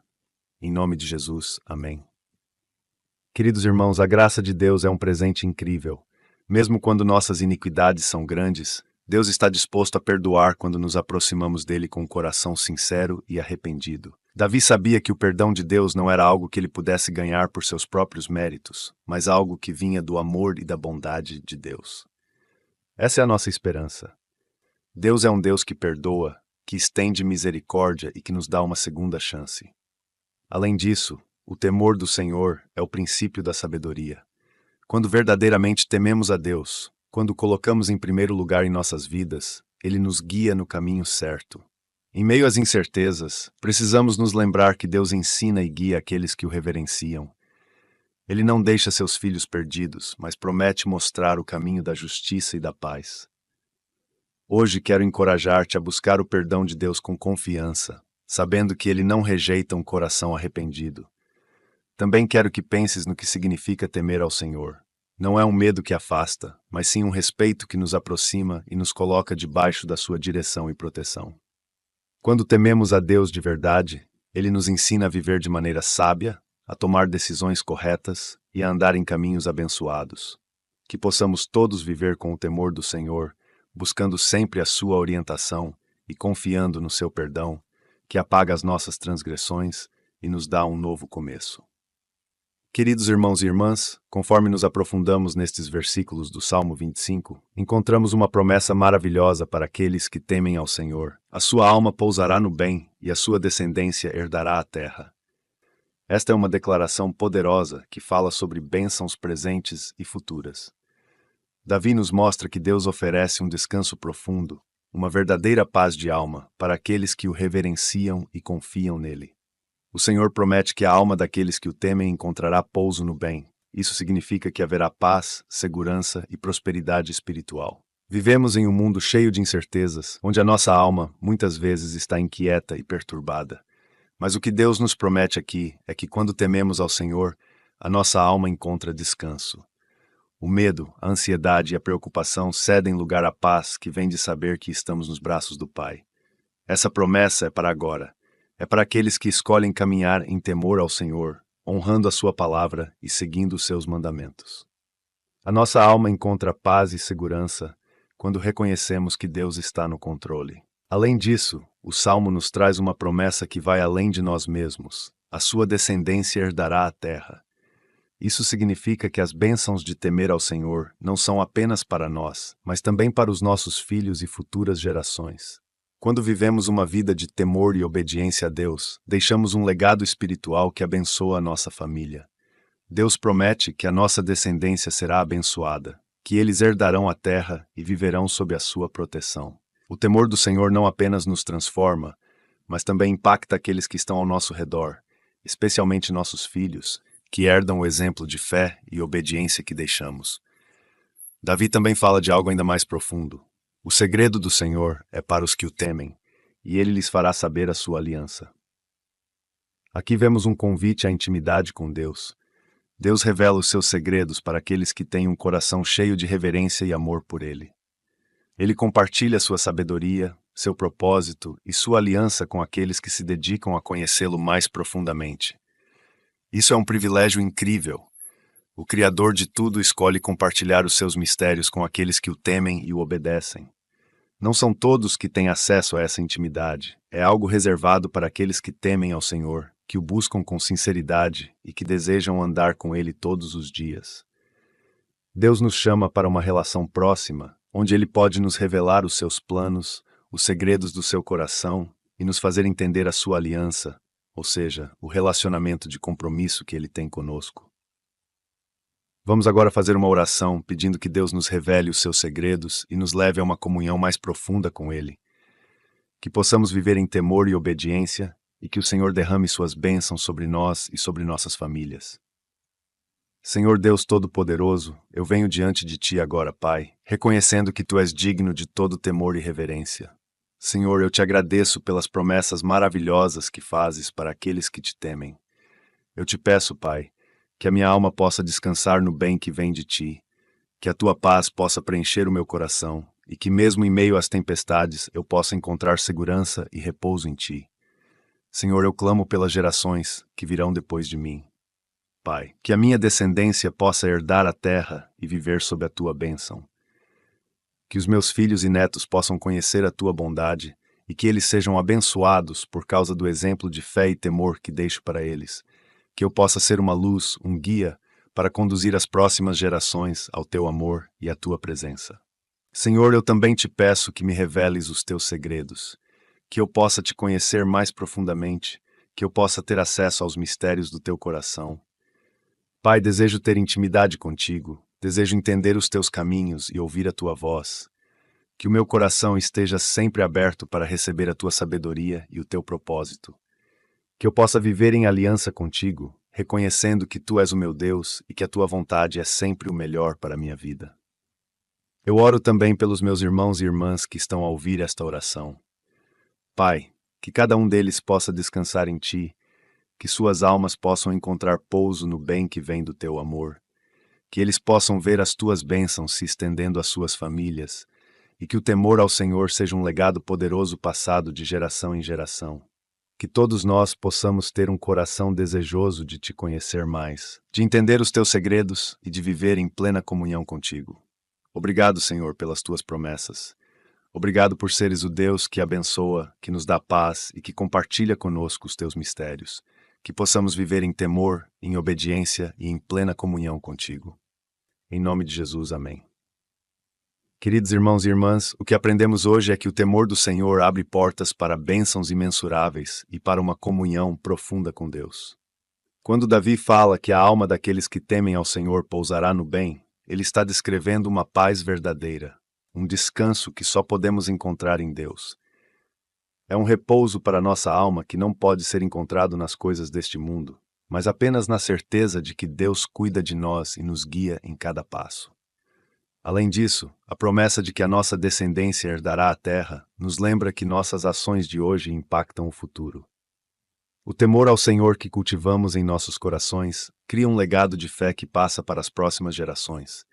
Em nome de Jesus, amém. Queridos irmãos, a graça de Deus é um presente incrível. Mesmo quando nossas iniquidades são grandes, Deus está disposto a perdoar quando nos aproximamos dele com um coração sincero e arrependido. Davi sabia que o perdão de Deus não era algo que ele pudesse ganhar por seus próprios méritos, mas algo que vinha do amor e da bondade de Deus. Essa é a nossa esperança. Deus é um Deus que perdoa, que estende misericórdia e que nos dá uma segunda chance. Além disso, o temor do Senhor é o princípio da sabedoria. Quando verdadeiramente tememos a Deus, quando colocamos em primeiro lugar em nossas vidas, Ele nos guia no caminho certo. Em meio às incertezas, precisamos nos lembrar que Deus ensina e guia aqueles que o reverenciam. Ele não deixa seus filhos perdidos, mas promete mostrar o caminho da justiça e da paz. Hoje quero encorajar-te a buscar o perdão de Deus com confiança, sabendo que Ele não rejeita um coração arrependido. Também quero que penses no que significa temer ao Senhor. Não é um medo que afasta, mas sim um respeito que nos aproxima e nos coloca debaixo da sua direção e proteção. Quando tememos a Deus de verdade, Ele nos ensina a viver de maneira sábia, a tomar decisões corretas e a andar em caminhos abençoados. Que possamos todos viver com o temor do Senhor, buscando sempre a sua orientação e confiando no seu perdão, que apaga as nossas transgressões e nos dá um novo começo. Queridos irmãos e irmãs, conforme nos aprofundamos nestes versículos do Salmo 25, encontramos uma promessa maravilhosa para aqueles que temem ao Senhor. A sua alma pousará no bem e a sua descendência herdará a terra. Esta é uma declaração poderosa que fala sobre bênçãos presentes e futuras. Davi nos mostra que Deus oferece um descanso profundo, uma verdadeira paz de alma para aqueles que o reverenciam e confiam nele. O Senhor promete que a alma daqueles que o temem encontrará pouso no bem. Isso significa que haverá paz, segurança e prosperidade espiritual. Vivemos em um mundo cheio de incertezas, onde a nossa alma muitas vezes está inquieta e perturbada. Mas o que Deus nos promete aqui é que quando tememos ao Senhor, a nossa alma encontra descanso. O medo, a ansiedade e a preocupação cedem lugar à paz que vem de saber que estamos nos braços do Pai. Essa promessa é para agora. É para aqueles que escolhem caminhar em temor ao Senhor, honrando a sua palavra e seguindo os seus mandamentos. A nossa alma encontra paz e segurança quando reconhecemos que Deus está no controle. Além disso, o Salmo nos traz uma promessa que vai além de nós mesmos. A sua descendência herdará a terra. Isso significa que as bênçãos de temer ao Senhor não são apenas para nós, mas também para os nossos filhos e futuras gerações. Quando vivemos uma vida de temor e obediência a Deus, deixamos um legado espiritual que abençoa a nossa família. Deus promete que a nossa descendência será abençoada, que eles herdarão a terra e viverão sob a sua proteção. O temor do Senhor não apenas nos transforma, mas também impacta aqueles que estão ao nosso redor, especialmente nossos filhos, que herdam o exemplo de fé e obediência que deixamos. Davi também fala de algo ainda mais profundo. O segredo do Senhor é para os que o temem, e ele lhes fará saber a sua aliança. Aqui vemos um convite à intimidade com Deus. Deus revela os seus segredos para aqueles que têm um coração cheio de reverência e amor por Ele. Ele compartilha sua sabedoria, seu propósito e sua aliança com aqueles que se dedicam a conhecê-lo mais profundamente. Isso é um privilégio incrível. O Criador de tudo escolhe compartilhar os seus mistérios com aqueles que o temem e o obedecem. Não são todos que têm acesso a essa intimidade. É algo reservado para aqueles que temem ao Senhor, que o buscam com sinceridade e que desejam andar com Ele todos os dias. Deus nos chama para uma relação próxima, onde Ele pode nos revelar os seus planos, os segredos do seu coração e nos fazer entender a sua aliança, ou seja, o relacionamento de compromisso que Ele tem conosco. Vamos agora fazer uma oração pedindo que Deus nos revele os seus segredos e nos leve a uma comunhão mais profunda com Ele. Que possamos viver em temor e obediência e que o Senhor derrame suas bênçãos sobre nós e sobre nossas famílias. Senhor Deus Todo-Poderoso, eu venho diante de Ti agora, Pai, reconhecendo que Tu és digno de todo temor e reverência. Senhor, eu te agradeço pelas promessas maravilhosas que fazes para aqueles que te temem. Eu te peço, Pai, que a minha alma possa descansar no bem que vem de Ti, que a Tua paz possa preencher o meu coração e que mesmo em meio às tempestades eu possa encontrar segurança e repouso em Ti. Senhor, eu clamo pelas gerações que virão depois de mim. Pai, que a minha descendência possa herdar a terra e viver sob a Tua bênção. Que os meus filhos e netos possam conhecer a Tua bondade e que eles sejam abençoados por causa do exemplo de fé e temor que deixo para eles. Que eu possa ser uma luz, um guia, para conduzir as próximas gerações ao Teu amor e à Tua presença. Senhor, eu também te peço que me reveles os Teus segredos, que eu possa te conhecer mais profundamente, que eu possa ter acesso aos mistérios do Teu coração. Pai, desejo ter intimidade contigo, desejo entender os Teus caminhos e ouvir a Tua voz. Que o meu coração esteja sempre aberto para receber a Tua sabedoria e o Teu propósito. Que eu possa viver em aliança contigo, reconhecendo que Tu és o meu Deus e que a Tua vontade é sempre o melhor para a minha vida. Eu oro também pelos meus irmãos e irmãs que estão a ouvir esta oração. Pai, que cada um deles possa descansar em Ti, que suas almas possam encontrar pouso no bem que vem do Teu amor, que eles possam ver as Tuas bênçãos se estendendo às suas famílias, e que o temor ao Senhor seja um legado poderoso passado de geração em geração. Que todos nós possamos ter um coração desejoso de Te conhecer mais, de entender os Teus segredos e de viver em plena comunhão contigo. Obrigado, Senhor, pelas Tuas promessas. Obrigado por seres o Deus que abençoa, que nos dá paz e que compartilha conosco os Teus mistérios. Que possamos viver em temor, em obediência e em plena comunhão contigo. Em nome de Jesus, amém. Queridos irmãos e irmãs, o que aprendemos hoje é que o temor do Senhor abre portas para bênçãos imensuráveis e para uma comunhão profunda com Deus. Quando Davi fala que a alma daqueles que temem ao Senhor pousará no bem, ele está descrevendo uma paz verdadeira, um descanso que só podemos encontrar em Deus. É um repouso para nossa alma que não pode ser encontrado nas coisas deste mundo, mas apenas na certeza de que Deus cuida de nós e nos guia em cada passo. Além disso, a promessa de que a nossa descendência herdará a terra nos lembra que nossas ações de hoje impactam o futuro. O temor ao Senhor que cultivamos em nossos corações cria um legado de fé que passa para as próximas gerações.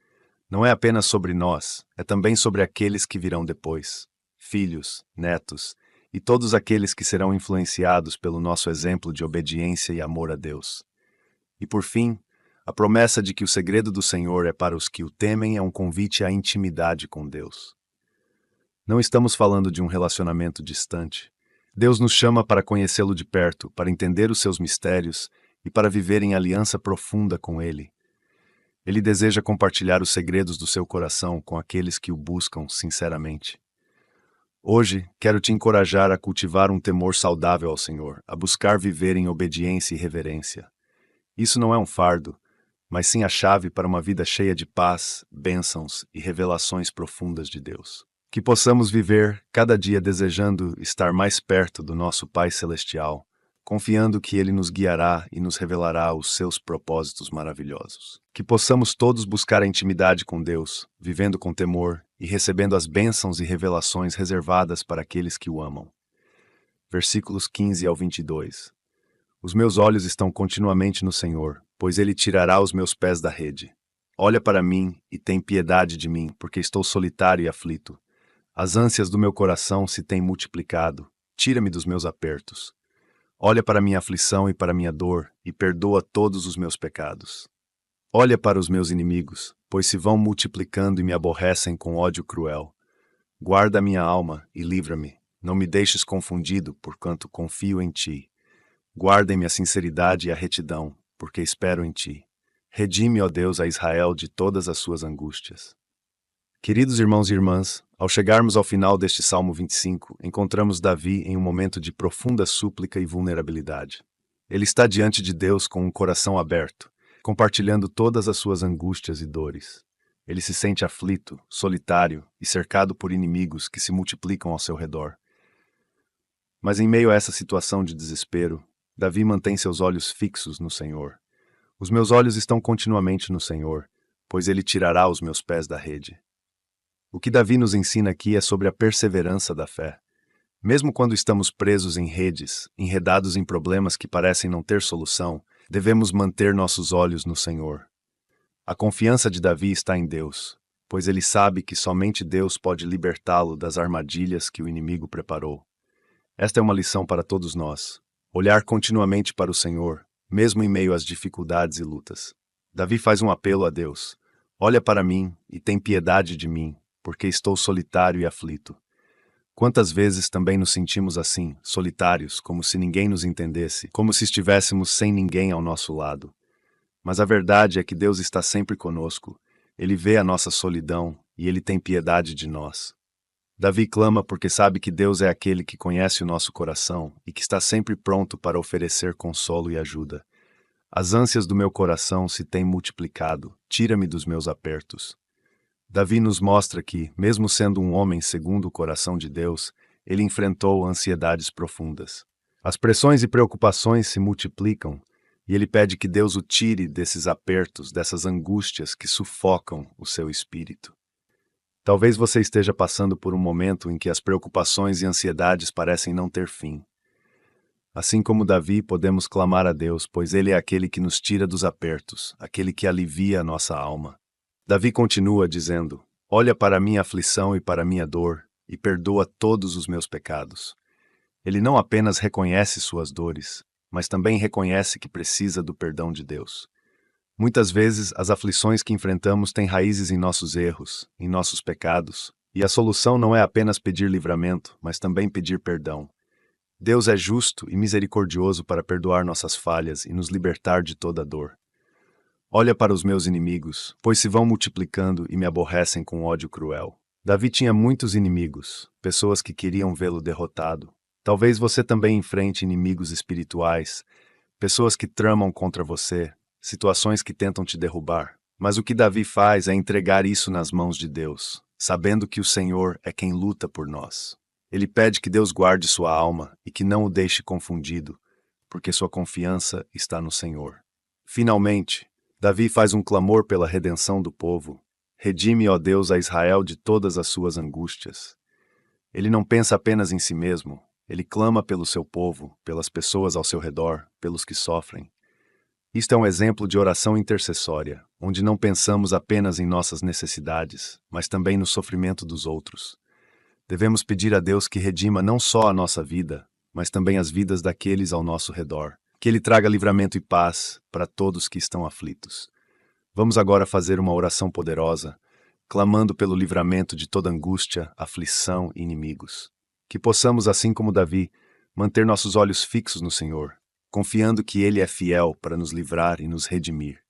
Não é apenas sobre nós, é também sobre aqueles que virão depois, filhos, netos, e todos aqueles que serão influenciados pelo nosso exemplo de obediência e amor a Deus. E por fim, a promessa de que o segredo do Senhor é para os que o temem é um convite à intimidade com Deus. Não estamos falando de um relacionamento distante. Deus nos chama para conhecê-lo de perto, para entender os seus mistérios e para viver em aliança profunda com Ele. Ele deseja compartilhar os segredos do seu coração com aqueles que o buscam sinceramente. Hoje, quero te encorajar a cultivar um temor saudável ao Senhor, a buscar viver em obediência e reverência. Isso não é um fardo, mas sim a chave para uma vida cheia de paz, bênçãos e revelações profundas de Deus. Que possamos viver cada dia desejando estar mais perto do nosso Pai Celestial, confiando que Ele nos guiará e nos revelará os seus propósitos maravilhosos. Que possamos todos buscar a intimidade com Deus, vivendo com temor e recebendo as bênçãos e revelações reservadas para aqueles que o amam. Versículos 15 ao 22. Os meus olhos estão continuamente no Senhor, pois Ele tirará os meus pés da rede. Olha para mim e tem piedade de mim, porque estou solitário e aflito. As ânsias do meu coração se têm multiplicado. Tira-me dos meus apertos. Olha para minha aflição e para minha dor, e perdoa todos os meus pecados. Olha para os meus inimigos, pois se vão multiplicando e me aborrecem com ódio cruel. Guarda minha alma e livra-me. Não me deixes confundido, porquanto confio em Ti. Guardem-me a sinceridade e a retidão, porque espero em Ti. Redime, ó Deus, a Israel de todas as suas angústias. Queridos irmãos e irmãs, ao chegarmos ao final deste Salmo 25, encontramos Davi em um momento de profunda súplica e vulnerabilidade. Ele está diante de Deus com um coração aberto. compartilhando todas as suas angústias e dores. Ele se sente aflito, solitário e cercado por inimigos que se multiplicam ao seu redor. Mas em meio a essa situação de desespero, Davi mantém seus olhos fixos no Senhor. Os meus olhos estão continuamente no Senhor, pois Ele tirará os meus pés da rede. O que Davi nos ensina aqui é sobre a perseverança da fé. Mesmo quando estamos presos em redes, enredados em problemas que parecem não ter solução, devemos manter nossos olhos no Senhor. A confiança de Davi está em Deus, pois ele sabe que somente Deus pode libertá-lo das armadilhas que o inimigo preparou. Esta é uma lição para todos nós. Olhar continuamente para o Senhor, mesmo em meio às dificuldades e lutas. Davi faz um apelo a Deus. Olha para mim e tem piedade de mim, porque estou solitário e aflito. Quantas vezes também nos sentimos assim, solitários, como se ninguém nos entendesse, como se estivéssemos sem ninguém ao nosso lado. Mas a verdade é que Deus está sempre conosco. Ele vê a nossa solidão e Ele tem piedade de nós. Davi clama porque sabe que Deus é aquele que conhece o nosso coração e que está sempre pronto para oferecer consolo e ajuda. As ânsias do meu coração se têm multiplicado, tira-me dos meus apertos. Davi nos mostra que, mesmo sendo um homem segundo o coração de Deus, ele enfrentou ansiedades profundas. As pressões e preocupações se multiplicam, e ele pede que Deus o tire desses apertos, dessas angústias que sufocam o seu espírito. Talvez você esteja passando por um momento em que as preocupações e ansiedades parecem não ter fim. Assim como Davi, podemos clamar a Deus, pois Ele é aquele que nos tira dos apertos, aquele que alivia a nossa alma. Davi continua dizendo: olha para a minha aflição e para a minha dor, e perdoa todos os meus pecados. Ele não apenas reconhece suas dores, mas também reconhece que precisa do perdão de Deus. Muitas vezes, as aflições que enfrentamos têm raízes em nossos erros, em nossos pecados, e a solução não é apenas pedir livramento, mas também pedir perdão. Deus é justo e misericordioso para perdoar nossas falhas e nos libertar de toda dor. Olha para os meus inimigos, pois se vão multiplicando e me aborrecem com ódio cruel. Davi tinha muitos inimigos, pessoas que queriam vê-lo derrotado. Talvez você também enfrente inimigos espirituais, pessoas que tramam contra você, situações que tentam te derrubar. Mas o que Davi faz é entregar isso nas mãos de Deus, sabendo que o Senhor é quem luta por nós. Ele pede que Deus guarde sua alma e que não o deixe confundido, porque sua confiança está no Senhor. Finalmente, Davi faz um clamor pela redenção do povo. Redime, ó Deus, a Israel de todas as suas angústias. Ele não pensa apenas em si mesmo, ele clama pelo seu povo, pelas pessoas ao seu redor, pelos que sofrem. Isto é um exemplo de oração intercessória, onde não pensamos apenas em nossas necessidades, mas também no sofrimento dos outros. Devemos pedir a Deus que redima não só a nossa vida, mas também as vidas daqueles ao nosso redor. Que Ele traga livramento e paz para todos que estão aflitos. Vamos agora fazer uma oração poderosa, clamando pelo livramento de toda angústia, aflição e inimigos. Que possamos, assim como Davi, manter nossos olhos fixos no Senhor, confiando que Ele é fiel para nos livrar e nos redimir.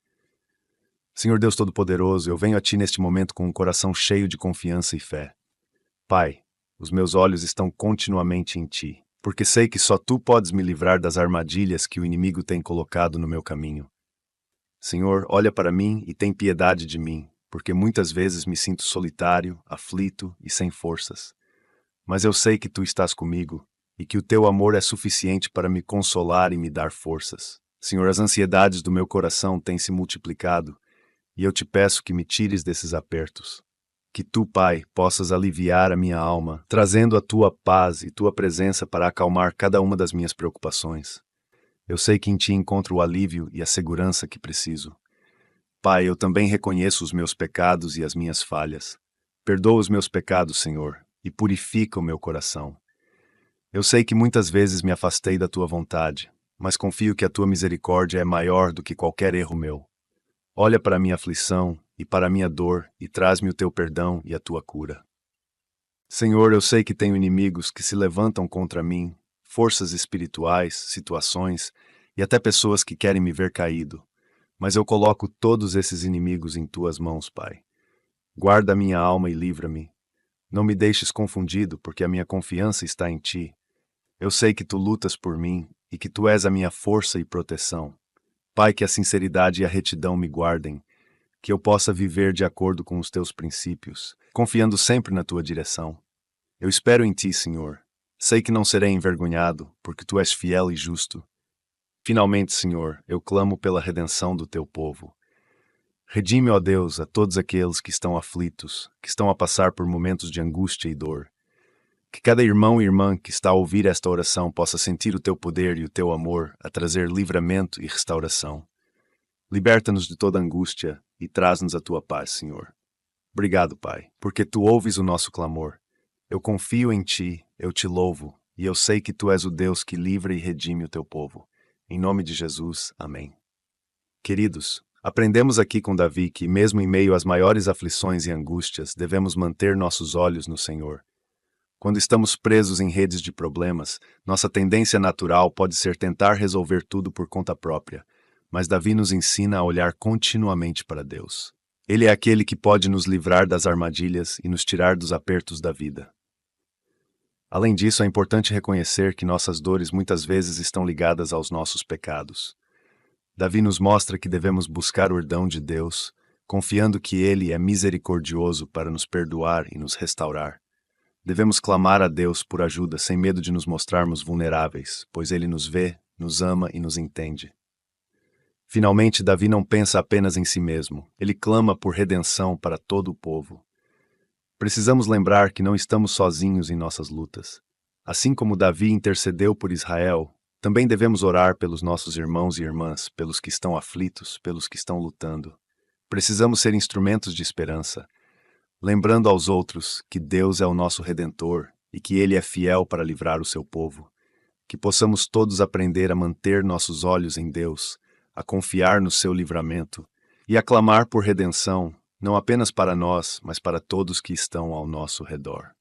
Senhor Deus Todo-Poderoso, eu venho a Ti neste momento com um coração cheio de confiança e fé. Pai, os meus olhos estão continuamente em Ti, porque sei que só Tu podes me livrar das armadilhas que o inimigo tem colocado no meu caminho. Senhor, olha para mim e tem piedade de mim, porque muitas vezes me sinto solitário, aflito e sem forças. Mas eu sei que Tu estás comigo e que o Teu amor é suficiente para me consolar e me dar forças. Senhor, as ansiedades do meu coração têm se multiplicado e eu Te peço que me tires desses apertos. Que Tu, Pai, possas aliviar a minha alma, trazendo a Tua paz e Tua presença para acalmar cada uma das minhas preocupações. Eu sei que em Ti encontro o alívio e a segurança que preciso. Pai, eu também reconheço os meus pecados e as minhas falhas. Perdoa os meus pecados, Senhor, e purifica o meu coração. Eu sei que muitas vezes me afastei da Tua vontade, mas confio que a Tua misericórdia é maior do que qualquer erro meu. Olha para a minha aflição e para a minha dor e traz-me o Teu perdão e a Tua cura. Senhor, eu sei que tenho inimigos que se levantam contra mim, forças espirituais, situações e até pessoas que querem me ver caído. Mas eu coloco todos esses inimigos em Tuas mãos, Pai. Guarda a minha alma e livra-me. Não me deixes confundido, porque a minha confiança está em Ti. Eu sei que Tu lutas por mim e que Tu és a minha força e proteção. Pai, que a sinceridade e a retidão me guardem, que eu possa viver de acordo com os teus princípios, confiando sempre na tua direção. Eu espero em ti, Senhor. Sei que não serei envergonhado, porque tu és fiel e justo. Finalmente, Senhor, eu clamo pela redenção do teu povo. Redime, ó Deus, a todos aqueles que estão aflitos, que estão a passar por momentos de angústia e dor. Que cada irmão e irmã que está a ouvir esta oração possa sentir o teu poder e o teu amor a trazer livramento e restauração. Liberta-nos de toda angústia e traz-nos a tua paz, Senhor. Obrigado, Pai, porque tu ouves o nosso clamor. Eu confio em ti, eu te louvo, e eu sei que tu és o Deus que livra e redime o teu povo. Em nome de Jesus, amém. Queridos, aprendemos aqui com Davi que, mesmo em meio às maiores aflições e angústias, devemos manter nossos olhos no Senhor. Quando estamos presos em redes de problemas, nossa tendência natural pode ser tentar resolver tudo por conta própria, mas Davi nos ensina a olhar continuamente para Deus. Ele é aquele que pode nos livrar das armadilhas e nos tirar dos apertos da vida. Além disso, é importante reconhecer que nossas dores muitas vezes estão ligadas aos nossos pecados. Davi nos mostra que devemos buscar o perdão de Deus, confiando que Ele é misericordioso para nos perdoar e nos restaurar. Devemos clamar a Deus por ajuda sem medo de nos mostrarmos vulneráveis, pois Ele nos vê, nos ama e nos entende. Finalmente, Davi não pensa apenas em si mesmo, ele clama por redenção para todo o povo. Precisamos lembrar que não estamos sozinhos em nossas lutas. Assim como Davi intercedeu por Israel, também devemos orar pelos nossos irmãos e irmãs, pelos que estão aflitos, pelos que estão lutando. Precisamos ser instrumentos de esperança, lembrando aos outros que Deus é o nosso Redentor e que Ele é fiel para livrar o seu povo. Que possamos todos aprender a manter nossos olhos em Deus, a confiar no seu livramento e a clamar por redenção, não apenas para nós, mas para todos que estão ao nosso redor.